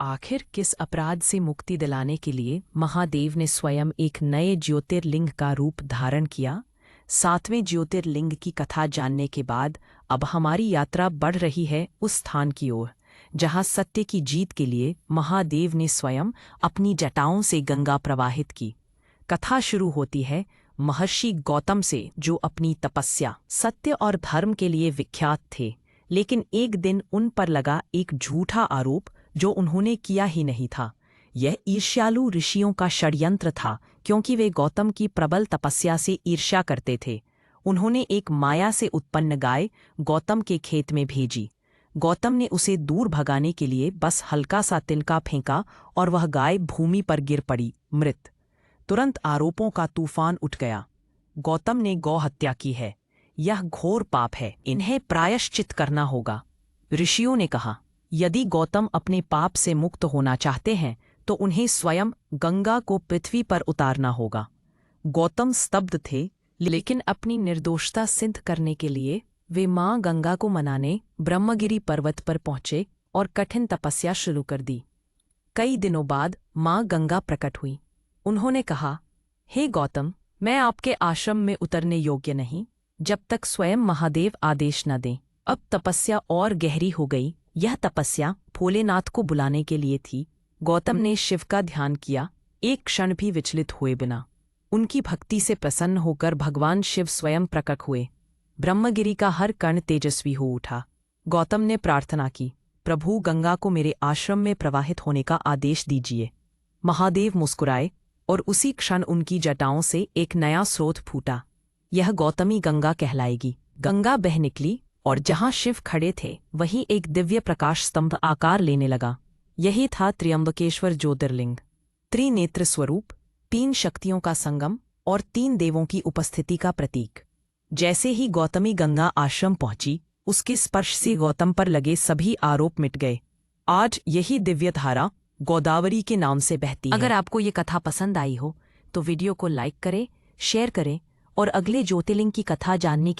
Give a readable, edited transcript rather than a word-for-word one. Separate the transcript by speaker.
Speaker 1: आखिर किस अपराध से मुक्ति दिलाने के लिए महादेव ने स्वयं एक नए ज्योतिर्लिंग का रूप धारण किया? 7वें ज्योतिर्लिंग की कथा जानने के बाद अब हमारी यात्रा बढ़ रही है उस स्थान की ओर जहां सत्य की जीत के लिए महादेव ने स्वयं अपनी जटाओं से गंगा प्रवाहित की। कथा शुरू होती है महर्षि गौतम से, जो अपनी तपस्या, सत्य और धर्म के लिए विख्यात थे। लेकिन एक दिन उन पर लगा एक झूठा आरोप जो उन्होंने किया ही नहीं था। यह ईर्ष्यालु ऋषियों का षड्यंत्र था, क्योंकि वे गौतम की प्रबल तपस्या से ईर्ष्या करते थे। उन्होंने एक माया से उत्पन्न गाय गौतम के खेत में भेजी। गौतम ने उसे दूर भगाने के लिए बस हल्का सा तिनका फेंका और वह गाय भूमि पर गिर पड़ी, मृत। तुरंत आरोपों का तूफान उठ गया। गौतम ने गौ हत्या की है, यह घोर पाप है, इन्हें प्रायश्चित करना होगा। ऋषियों ने कहा, यदि गौतम अपने पाप से मुक्त होना चाहते हैं तो उन्हें स्वयं गंगा को पृथ्वी पर उतारना होगा। गौतम स्तब्ध थे, लेकिन अपनी निर्दोषता सिद्ध करने के लिए वे मां गंगा को मनाने ब्रह्मगिरि पर्वत पर पहुंचे और कठिन तपस्या शुरू कर दी। कई दिनों बाद मां गंगा प्रकट हुई। उन्होंने कहा, हे गौतम, मैं आपके आश्रम में उतरने योग्य नहीं जब तक स्वयं महादेव आदेश न दें। अब तपस्या और गहरी हो गई। यह तपस्या भोलेनाथ को बुलाने के लिए थी। गौतम ने शिव का ध्यान किया, एक क्षण भी विचलित हुए बिना। उनकी भक्ति से प्रसन्न होकर भगवान शिव स्वयं प्रकट हुए। ब्रह्मगिरि का हर कण तेजस्वी हो उठा। गौतम ने प्रार्थना की, प्रभु, गंगा को मेरे आश्रम में प्रवाहित होने का आदेश दीजिए। महादेव मुस्कुराए और उसी क्षण उनकी जटाओं से एक नया स्रोत फूटा। यह गौतमी गंगा कहलाएगी। गंगा बह निकली और जहां शिव खड़े थे वहीं एक दिव्य प्रकाश स्तंभ आकार लेने लगा। यही था त्र्यंबकेश्वर ज्योतिर्लिंग, त्रिनेत्र स्वरूप, 3 शक्तियों का संगम और 3 देवों की उपस्थिति का प्रतीक। जैसे ही गौतमी गंगा आश्रम पहुंची, उसके स्पर्श से गौतम पर लगे सभी आरोप मिट गए। आज यही दिव्य धारा गोदावरी के नाम से बहती है। अगर आपको ये कथा पसंद आई हो तो वीडियो को लाइक करें, शेयर करें और अगले ज्योतिर्लिंग की कथा जानने के